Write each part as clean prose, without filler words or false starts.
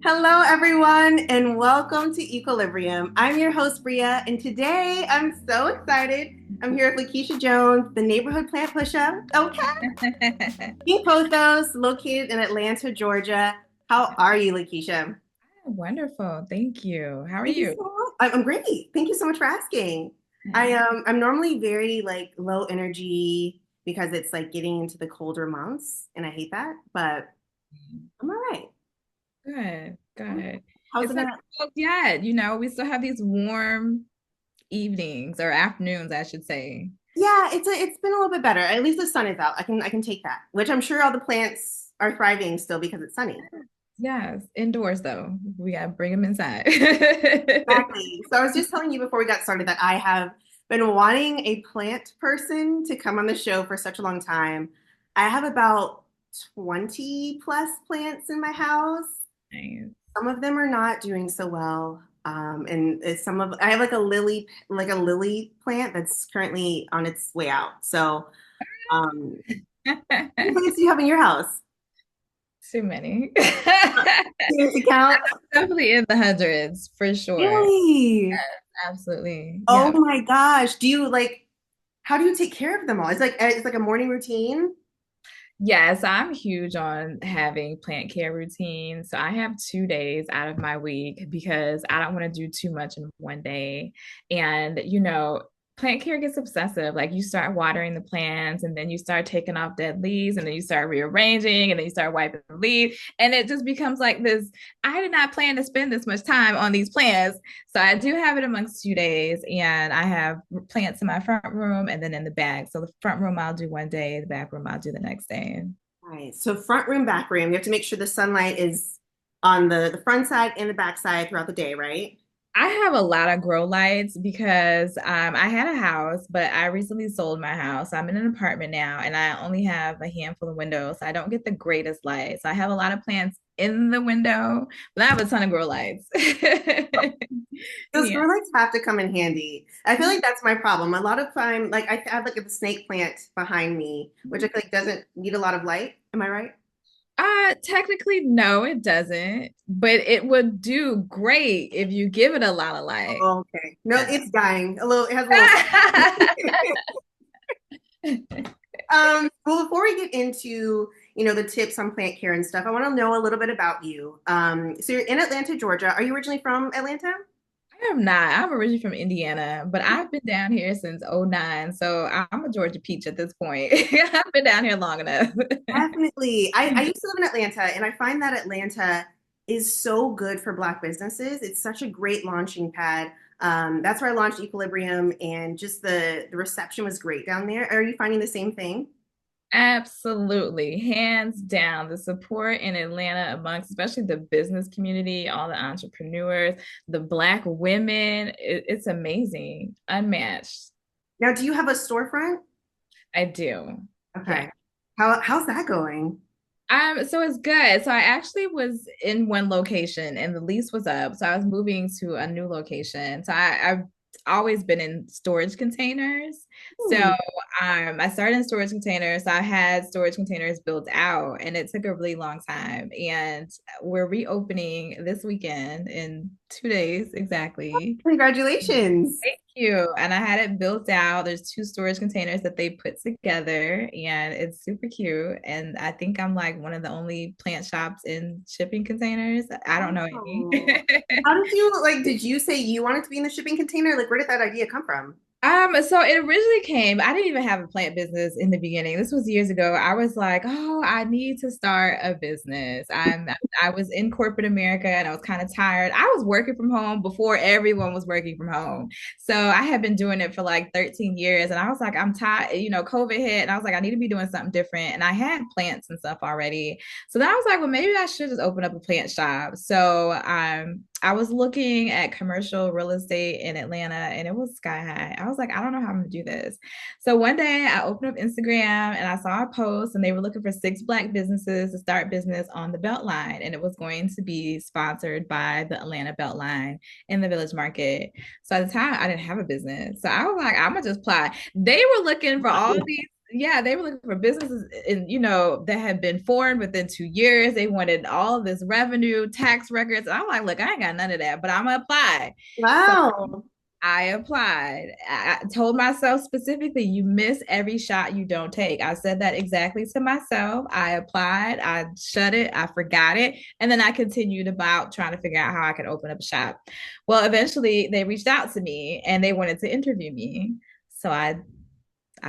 Hello, everyone, and welcome to Equilibrium. I'm your host, Bria, and today I'm so excited. I'm here with Lakeisha Jones, the neighborhood plant pusher. Okay. PinkPothos, located in Atlanta, Georgia. How are you, Lakeisha? Wonderful. Thank you. How are Thank you you? so much. I'm great. Thank you so much for asking. I'm normally very like low energy because it's like getting into the colder months, and I hate that, but I'm all right. Good, good. How's It's it not at? cold yet, we still have these warm evenings or afternoons, I should say. Yeah, it's been a little bit better. At least the sun is out. I can take that. Which I'm sure all the plants are thriving still because it's sunny. Yes, indoors though. We gotta bring them inside. Exactly. So I was just telling you before we got started that I have been wanting a plant person to come on the show for such a long time. I have about 20 plus plants in my house. Nice. Some of them are not doing so well. And some of I have like a lily plant that's currently on its way out. So how many plants do you have in your house? Too many. Seriously count? Definitely in the hundreds for sure. Really? Absolutely. Oh Yeah. my gosh. How do you take care of them all? It's like a morning routine. Yes, I'm huge on having plant care routines. So I have 2 days out of my week because I don't want to do too much in one day. And, plant care gets obsessive. Like you start watering the plants and then you start taking off dead leaves and then you start rearranging and then you start wiping the leaves. And it just becomes like this. I did not plan to spend this much time on these plants. So I do have it amongst 2 days, and I have plants in my front room and then in the back. So the front room I'll do one day, the back room I'll do the next day. Right. So front room, back room. You have to make sure the sunlight is on the front side and the back side throughout the day, right? I have a lot of grow lights because I had a house, but I recently sold my house. I'm in an apartment now, and I only have a handful of windows. So I don't get the greatest light. So I have a lot of plants in the window, but I have a ton of grow lights. Those Yeah. grow lights have to come in handy. I feel like that's my problem. A lot of time, like I have like a snake plant behind me, which I feel like doesn't need a lot of light. Am I right? Technically, no, it doesn't, but it would do great if you give it a lot of light. Oh, okay. No, Yeah. it's dying. It has a little. Well, before we get into, the tips on plant care and stuff, I want to know a little bit about you. So you're in Atlanta, Georgia. Are you originally from Atlanta? I am not. I'm originally from Indiana, but I've been down here since '09, so I'm a Georgia peach at this point. I've been down here long enough. Definitely. I used to live in Atlanta, and I find that Atlanta is so good for Black businesses. It's such a great launching pad. That's where I launched Equilibrium, and just the reception was great down there. Are you finding the same thing? Absolutely. Hands down, the support in Atlanta amongst especially the business community, all the entrepreneurs, the Black women, it's amazing, unmatched. Now, do you have a storefront? I do. Yeah. Okay. How's that going? So it's good. So I actually was in one location and the lease was up. So I was moving to a new location. I've always been in storage containers. So Hmm. I started in storage containers. So I had storage containers built out and it took a really long time. And we're reopening this weekend in 2 days exactly. Congratulations. Thank you. And I had it built out. There's two storage containers that they put together, and it's super cute. And I think I'm like one of the only plant shops in shipping containers. I don't know any. Oh. How did you like? Did you say you wanted to be in the shipping container? Like, where did that idea come from? So it originally came, I didn't even have a plant business in the beginning. This was years ago. I was like, oh, I need to start a business. I was in corporate America and I was kind of tired. I was working from home before everyone was working from home. So I had been doing it for like 13 years and I was like, I'm tired, COVID hit and I was like, I need to be doing something different. And I had plants and stuff already. So then I was like, well, maybe I should just open up a plant shop. So I was looking at commercial real estate in Atlanta and it was sky high. I was like, I don't know how I'm gonna do this. So one day I opened up Instagram and I saw a post and they were looking for 6 Black businesses to start business on the Beltline. And it was going to be sponsored by the Atlanta Beltline in the Village Market. So at the time I didn't have a business. So I was like, I'm gonna just apply. They were looking for all these yeah, they were looking for businesses that had been formed within 2 years. They wanted all this revenue, tax records. I'm like, look, I ain't got none of that, but I'm gonna apply. So Wow. I applied. I told myself specifically, you miss every shot you don't take. I said that exactly to myself. I applied, I shut it, I forgot it, and then I continued about trying to figure out how I could open up a shop. Well, eventually they reached out to me and they wanted to interview me. So I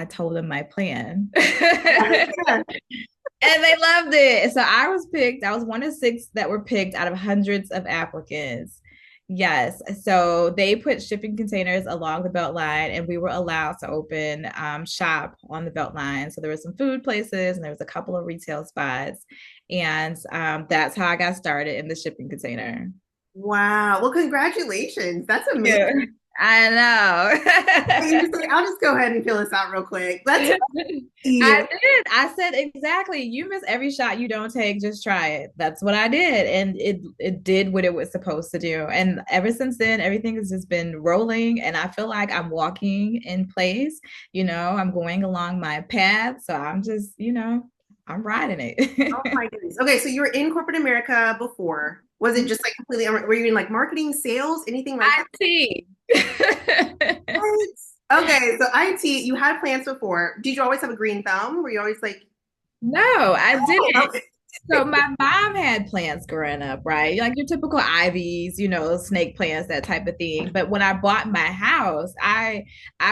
told them my plan. Yeah. And they loved it. So I was picked. I was one of six that were picked out of hundreds of applicants. Yes. So they put shipping containers along the belt line, and we were allowed to open shop on the belt line. So there were some food places, and there was a couple of retail spots, and that's how I got started in the shipping container. Wow. Well, congratulations. That's amazing. Yeah, I You just know. like, I'll just go ahead and fill this out real quick. That's I easy. did. I said exactly. You miss every shot you don't take. Just try it. That's what I did, and it did what it was supposed to do. And ever since then, everything has just been rolling, and I feel like I'm walking in place. I'm going along my path, so I'm just I'm riding Oh it. my goodness. Okay, so you were in corporate America before. Was it just like completely, were you in like marketing, sales, anything like that? IT. What? Okay, so IT, you had plans before. Did you always have a green thumb? Were you always like, No, I oh, didn't. okay. So my mom had plants growing up, right? Like your typical ivies, snake plants, that type of thing. But when I bought my house, I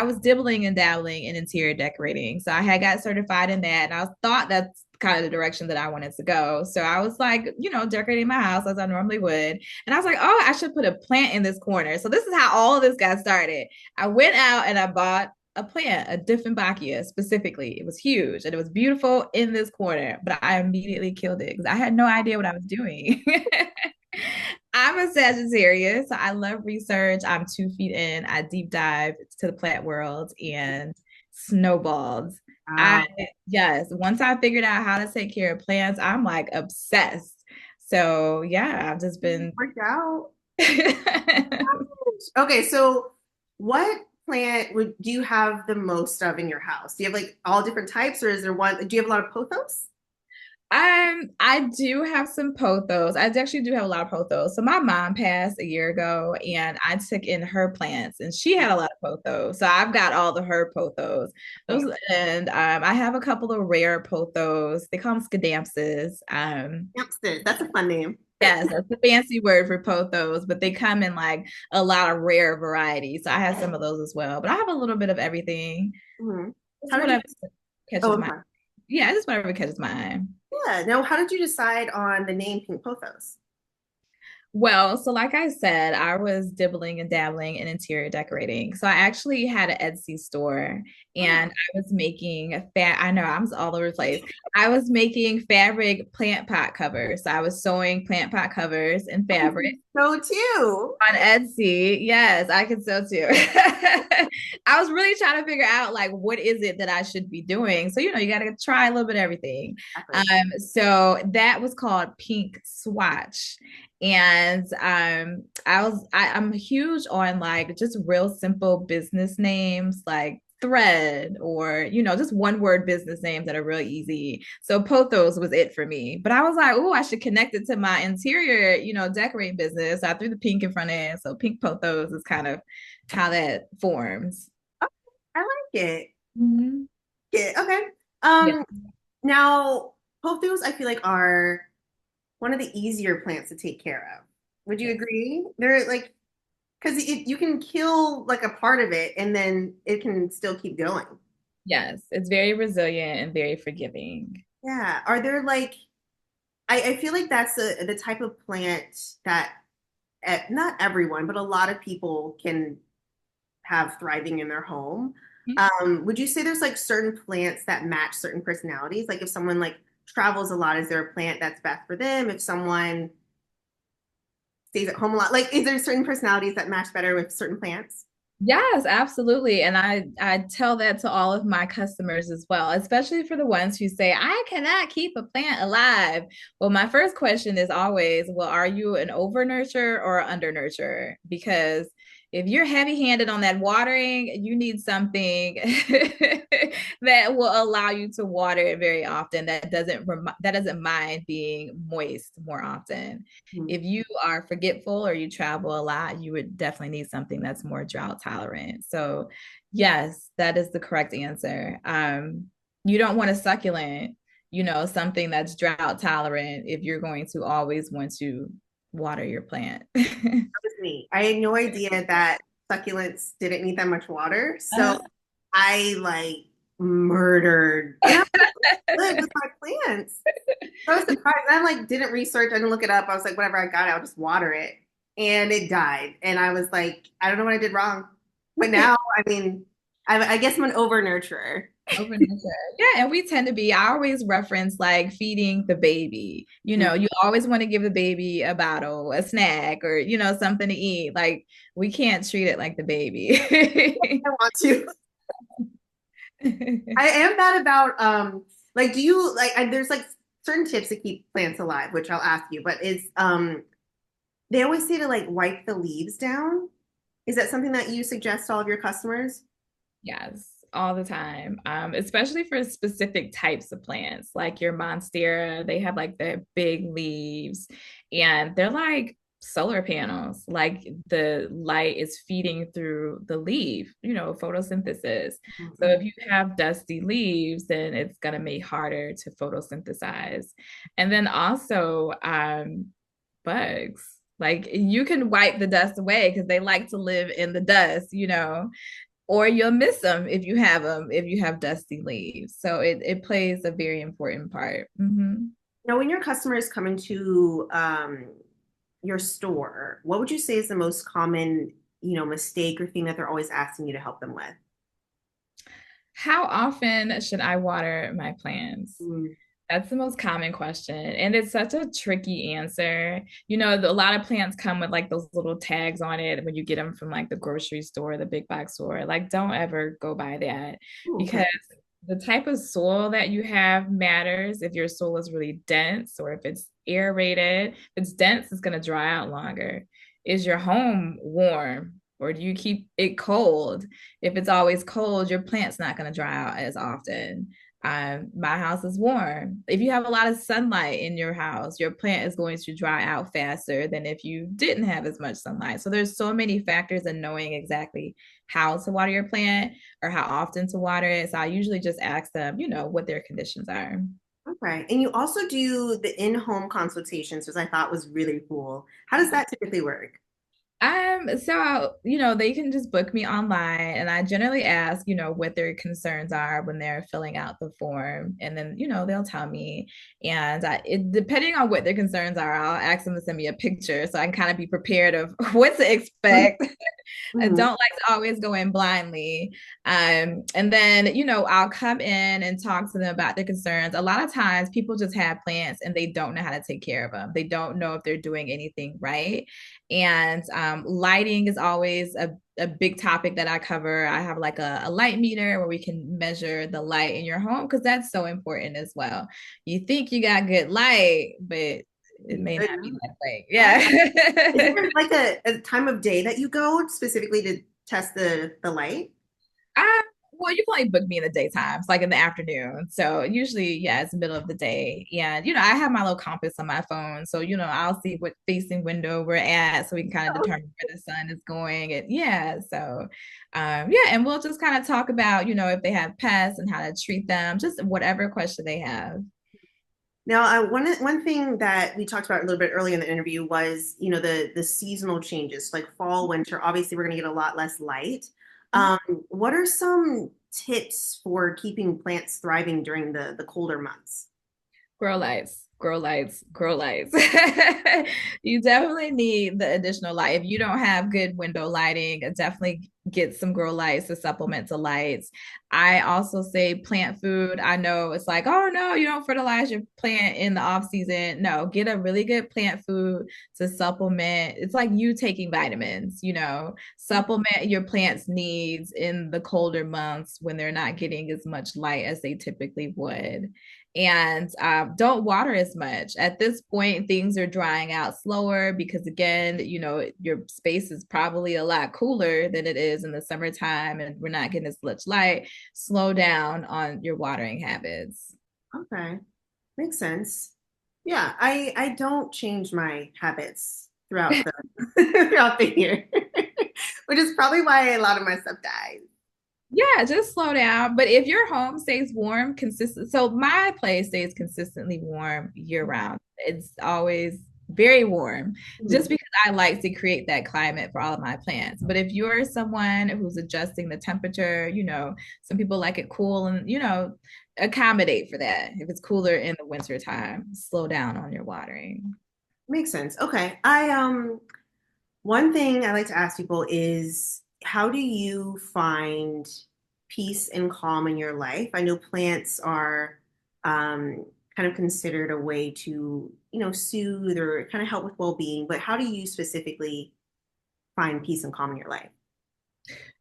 was dibbling and dabbling in interior decorating. So I had got certified in that, and I thought that's kind of the direction that I wanted to go. So I was like, decorating my house as I normally would. And I was like, oh, I should put a plant in this corner. So this is how all of this got started. I went out and I bought a plant, a Diffenbachia specifically. It was huge and it was beautiful in this corner, but I immediately killed it because I had no idea what I was doing. I'm a Sagittarius, so I love research. I'm 2 feet in. I deep dive to the plant world and snowballed. I Wow. Yes, once I figured out how to take care of plants, I'm like obsessed. So yeah, I've just been Worked out. Okay, so what plant would do you have the most of in your house? Do you have like all different types, or is there one? Do you have a lot of pothos? I do have some pothos. I actually do have a lot of pothos. So my mom passed a year ago and I took in her plants and she had a lot of pothos. So I've got all the her pothos. Okay. And I have a couple of rare pothos. They call them scadamphus. Hampstead. That's a fun name. Yes, that's the fancy word for pothos, but they come in like a lot of rare varieties. So I have some of those as well. But I have a little bit of everything. Mhm. Just How did you? whatever Oh, catches I'm my sorry. yeah, just whatever catches my eye. Yeah. No, how did you decide on the name Pink Pothos? Well, so like I said, I was dibbling and dabbling in interior decorating. So I actually had an Etsy store Oh, and I was making I know I'm all over the place. I was making fabric plant pot covers. So I was sewing plant pot covers in I fabric think so too. on Etsy. Yes, I can sew too. I was really trying to figure out like what is it that I should be doing. So you got to try a little bit of everything. Exactly. So that was called Pink Swatch. And I'm huge on like just real simple business names like Thread or just one word business names that are real easy. So Pothos was it for me. But I was like, oh, I should connect it to my interior, decorating business. So I threw the pink in front of it. So Pink Pothos is kind of how that forms. Oh, I like it. Mhm. Yeah. Okay. Yeah. Um, now pothos I feel like are one of the easier plants to take care of. Would you Yeah. agree? They're like because you can kill like a part of it and then it can still keep going. Yes, it's very resilient and very forgiving. Yeah. Are there like I feel like that's the type of plant that not everyone, but a lot of people can have thriving in their home. Would you say there's like certain plants that match certain personalities? Like if someone like travels a lot, is there a plant that's best for them? If someone stays at home a lot, like is there certain personalities that match better with certain plants? Yes, absolutely. And I tell that to all of my customers as well, especially for the ones who say, I cannot keep a plant alive. Well, my first question is always, well, are you an over nurturer or an under nurturer? Because if you're heavy-handed on that watering, you need something that will allow you to water it very often, that doesn't mind being moist more often. Mhm. If you are forgetful or you travel a lot, you would definitely need something that's more drought tolerant. So yes, that is the correct answer. You don't want a succulent, something that's drought tolerant if you're going to always want to water your plant. Was me. I had no idea that succulents didn't need that much water. So Uh, I like murdered. And I was good with my plants. So I was surprised. I like didn't research, I didn't look it up. I was like, whatever I got, I'll just water it. And it died. And I was like, I don't know what I did wrong. But now, I mean, I guess I'm an over nurturer. Over nurture. Yeah, and we tend to be, I always reference like feeding the baby. You always want to give the baby a bottle, a snack, or, something to eat. Like we can't treat it like the baby. I want to. I am bad about like do you like there's like certain tips to keep plants alive, which I'll ask you, but is they always say to like wipe the leaves down. Is that something that you suggest to all of your customers? Yes, all the time. Especially for specific types of plants, like your monstera, they have like the big leaves and they're like solar panels. Like the light is feeding through the leaf, photosynthesis. So Mhm. if you have dusty leaves, then it's gonna make harder to photosynthesize. And then also bugs. Like you can wipe the dust away because they like to live in the dust. Or you'll miss them if you have dusty leaves. So it plays a very important part. Mm-hmm. Now, when your customers come into your store, what would you say is the most common, mistake or thing that they're always asking you to help them with? How often should I water my plants? Mm, That's the most common question. And it's such a tricky answer. A lot of plants come with like those little tags on it when you get them from like the grocery store, the big box store. Like, don't ever go by that okay. because the type of soil that you have matters. If your soil is really dense or if it's aerated, if it's dense, it's going to dry out longer. Is your home warm? Or do you keep it cold? If it's always cold, your plant's not going to dry out as often. My house is warm. If you have a lot of sunlight in your house, your plant is going to dry out faster than if you didn't have as much sunlight. So there's so many factors in knowing exactly how to water your plant or how often to water it. So I usually just ask them, what their conditions are. Okay. And you also do the in-home consultations, which I thought was really cool. How does that typically work? So, they can just book me online and I generally ask, what their concerns are when they're filling out the form. And then, they'll tell me. And depending on what their concerns are, I'll ask them to send me a picture so I can kind of be prepared of what to expect. I Mhm. don't like to always go in blindly. And then, I'll come in and talk to them about their concerns. A lot of times people just have plants and they don't know how to take care of them. They don't know if they're doing anything right. And lighting is always a big topic that I cover. I have like a light meter where we can measure the light in your home because that's so important as well. You think you got good light, but it may Good not be enough. that way. Oh. Is Yeah. there like a time of day that you go specifically to test the light? I, well, you can only book me in the daytime. It's like in the afternoon. So usually, yeah, it's the middle of the day. And, I have my little compass on my phone. So, I'll see what facing window we're at so we can kind of determine where the sun is going. And yeah, so yeah, and we'll just kind of talk about, if they have pests and how to treat them, just whatever question they have. Now, one thing that we talked about a little bit earlier in the interview was, the seasonal changes, like fall, winter. Obviously, we're going to get a lot less light. Um, what are some tips for keeping plants thriving during the colder months? Grow lights, grow lights, grow lights. You definitely need the additional light. If you don't have good window lighting, definitely get some grow lights to supplement the lights. I also say plant food. I know it's like, oh no, you don't fertilize your plant in the off season. No, get a really good plant food to supplement. It's like you taking vitamins, supplement your plant's needs in the colder months when they're not getting as much light as they typically would. and don't water as much. At this point, things are drying out slower because, again, your space is probably a lot cooler than it is in the summertime, and we're not getting as much light. Slow down on your watering habits. Okay. Makes sense. Yeah, I don't change my habits throughout the throughout the year, which is probably why a lot of my stuff dies. Yeah, just slow down. But if your home stays warm, consistent. So my place stays consistently warm year round. It's always very warm, just Mhm. because I like to create that climate for all of my plants. But if you're someone who's adjusting the temperature, some people like it cool and, accommodate for that. If it's cooler in the winter time, slow down on your watering. Makes sense. Okay. I one thing I like to ask people is how do you find peace and calm in your life? I know plants are kind of considered a way to, soothe or kind of help with well-being, but how do you specifically find peace and calm in your life?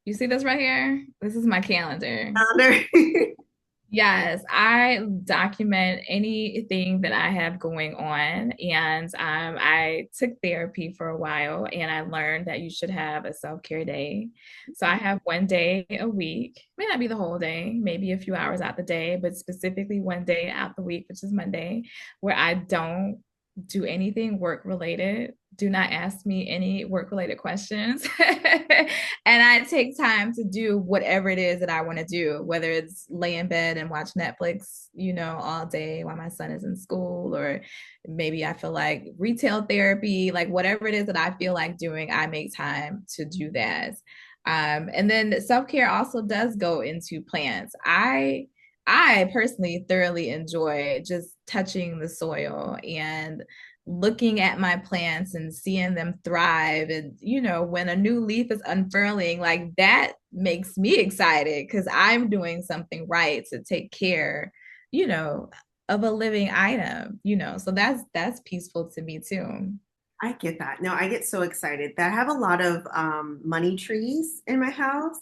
You see this right here? This is my calendar. Calendar. Yes, I document anything that I have going on. And I took therapy for a while and I learned that you should have a self-care day. So I have one day a week, may not be the whole day, maybe a few hours out the day, but specifically one day out the week, which is Monday, where I don't do anything work related. Do not ask me any work related questions. And I take time to do whatever it is that I want to do, whether it's lay in bed and watch Netflix, all day while my son is in school, or maybe I feel like retail therapy, like whatever it is that I feel like doing, I make time to do that. And then self care also does go into plants. I personally thoroughly enjoy just touching the soil and looking at my plants and seeing them thrive. And, when a new leaf is unfurling, like that makes me excited because I'm doing something right to take care, you know, of a living item, so that's peaceful to me too. I get that. No, I get so excited. That I have a lot of money trees in my house,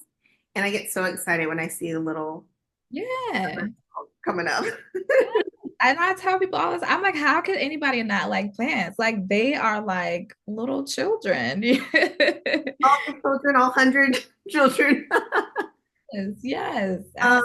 and I get so excited when I see the little Yeah. coming up. And I tell people all this, I'm like, how could anybody not like plants? Like they are like little children. All the children, all 100 children. Yes, yes. Um,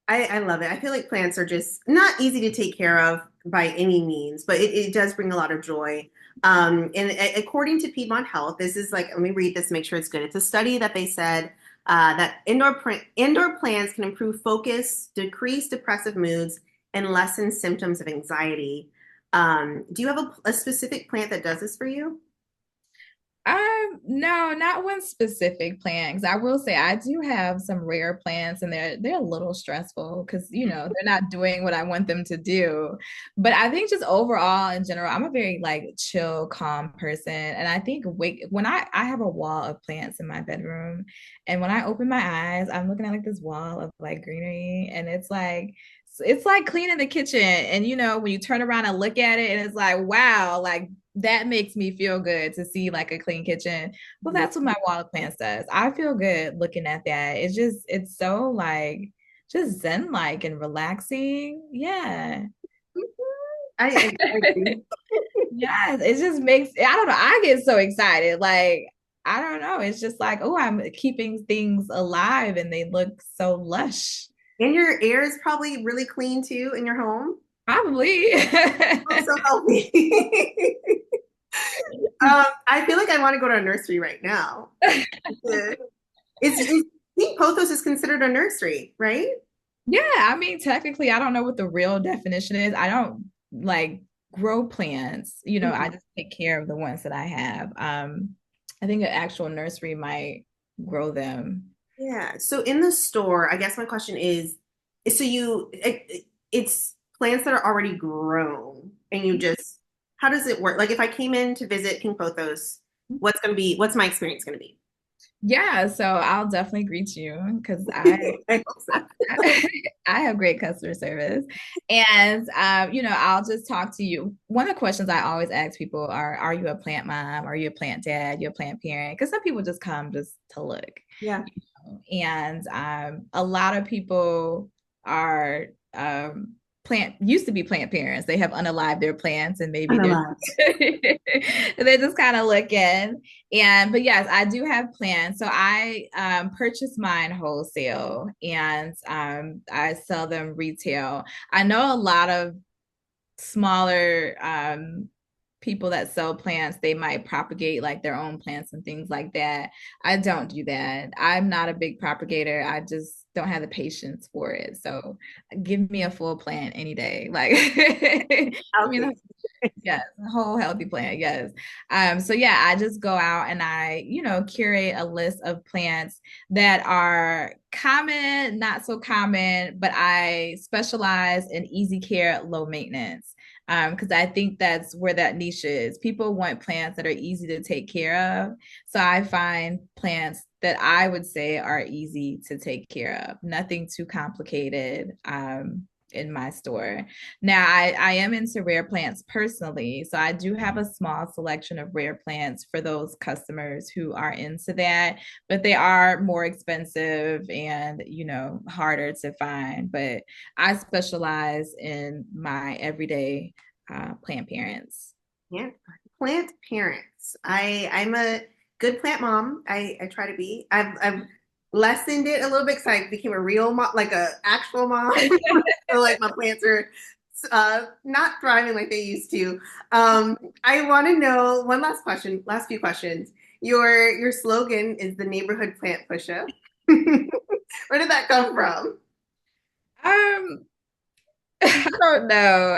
I love it. I feel like plants are just not easy to take care of by any means, but it does bring a lot of joy. And according to Piedmont Health, this is like, let me read this, make sure it's good. It's a study that they said that indoor plants can improve focus, decrease depressive moods, and lessen symptoms of anxiety. Do you have a specific plant that does this for you? No, not one specific plant. 'Cause I will say I do have some rare plants and they're a little stressful because they're not doing what I want them to do. But I think just overall in general, I'm a very like chill, calm person. And I think when I have a wall of plants in my bedroom, and when I open my eyes, I'm looking at like this wall of like greenery, and it's like cleaning the kitchen. And when you turn around and look at it, and it's like, wow, like that makes me feel good to see like a clean kitchen. Well, that's what my wall of plants does. I feel good looking at that. It's so like just zen like and relaxing. Yeah. I agree. Yes, it just makes, I don't know, I get so excited. Like, I don't know. It's just like, oh, I'm keeping things alive and they look so lush. And your air is probably really clean too in your home. Probably. Oh, so healthy. I feel like I want to go to a nursery right now. Yeah. It's Pink Pothos is considered a nursery, right? Yeah, I mean, technically, I don't know what the real definition is. I don't like grow plants. I Mhm. just take care of the ones that I have. I think an actual nursery might grow them. Yeah. So in the store, I guess my question is, so it's plants that are already grown, and you just, how does it work? Like if I came in to visit Pink Pothos, what's my experience gonna be? Yeah, so I'll definitely greet you because I I hope so. I have great customer service. And I'll just talk to you. One of the questions I always ask people are you a plant mom? Are you a plant dad? You a plant parent? Because some people just come just to look. Yeah. And a lot of people are plant used to be plant parents. They have unalived their plants and maybe they're Unalive. they're just kind of looking. But yes, I do have plants. So I purchase mine wholesale and I sell them retail. I know a lot of smaller people that sell plants, they might propagate like their own plants and things like that. I don't do that. I'm not a big propagator. I just don't have the patience for it. So give me a full plant any day. Like I mean, yes, a whole healthy plant. Yes. So yeah, I just go out and I, curate a list of plants that are common, not so common, but I specialize in easy care, low maintenance. Because I think that's where that niche is. People want plants that are easy to take care of. So I find plants that I would say are easy to take care of, nothing too complicated. In my store. Now, I am into rare plants personally, so I do have a small selection of rare plants for those customers who are into that, but they are more expensive and, harder to find. But I specialize in my everyday plant parents. Yeah, plant parents. I'm a good plant mom. I try to be. I've lessened it a little bit because I became a real mom, like a actual mom. So like my plants are not thriving like they used to. I want to know one last question, last few questions. Your slogan is the neighborhood plant pusher. Where did that come from? Um, I don't know.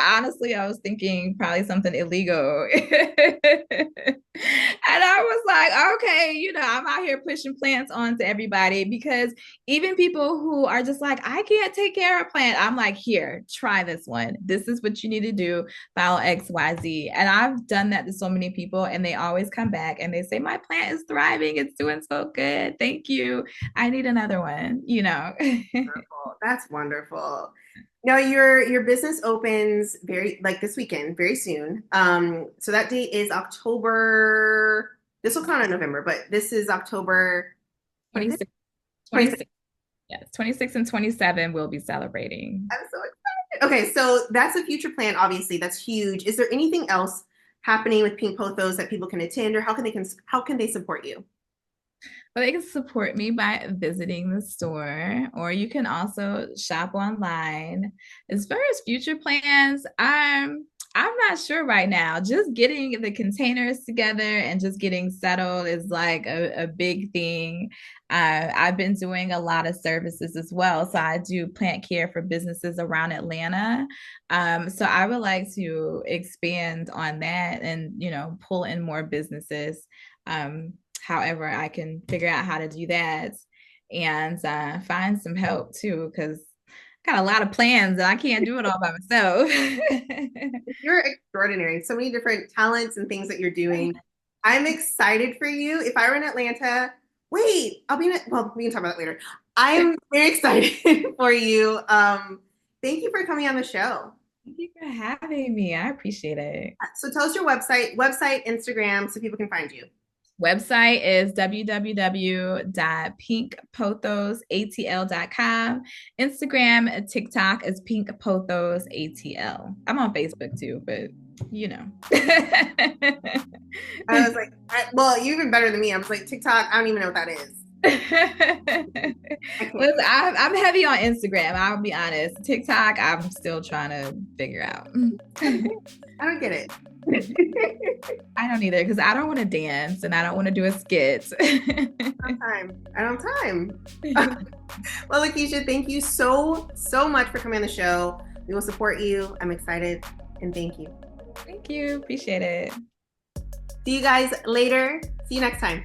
Honestly, I was thinking probably something illegal. And I was like, okay, I'm out here pushing plants on to everybody because even people who are just like, I can't take care of a plant. I'm like, here, try this one. This is what you need to do. Follow XYZ. And I've done that to so many people and they always come back and they say, my plant is thriving. It's doing so good. Thank you. I need another one. Wonderful. That's wonderful. Now your business opens very like this weekend, very soon. So that date is October. This will count in November, but this is October. What is it? 26, 26. 26, yes, 26 and 27 we'll be celebrating. I'm so excited. Okay, so that's a future plan. Obviously, that's huge. Is there anything else happening with Pink Pothos that people can attend, or how can they support you? Well, they can support me by visiting the store, or you can also shop online. As far as future plans, I'm not sure right now. Just getting the containers together and just getting settled is like a big thing. I've been doing a lot of services as well. So I do plant care for businesses around Atlanta. So I would like to expand on that and, pull in more businesses. However, I can figure out how to do that and find some help too, because I got a lot of plans and I can't do it all by myself. You're extraordinary. So many different talents and things that you're doing. I'm excited for you. If I were in Atlanta, wait, I'll be in it. Well, we can talk about that later. I'm very excited for you. Thank you for coming on the show. Thank you for having me. I appreciate it. So tell us your website, Instagram, so people can find you. Website is www.pinkpothosatl.com. Instagram, TikTok is PinkPothosATL. I'm on Facebook too, but I was like, well, you're even better than me. I was like, TikTok, I don't even know what that is. Well, I'm heavy on Instagram. I'll be honest. TikTok, I'm still trying to figure out. I don't get it. I don't either because I don't want to dance and I don't want to do a skit. I don't have time. Well, Lakeisha, thank you so much for coming on the show. We will support you. I'm excited and thank you. Thank you. Appreciate it. See you guys later. See you next time.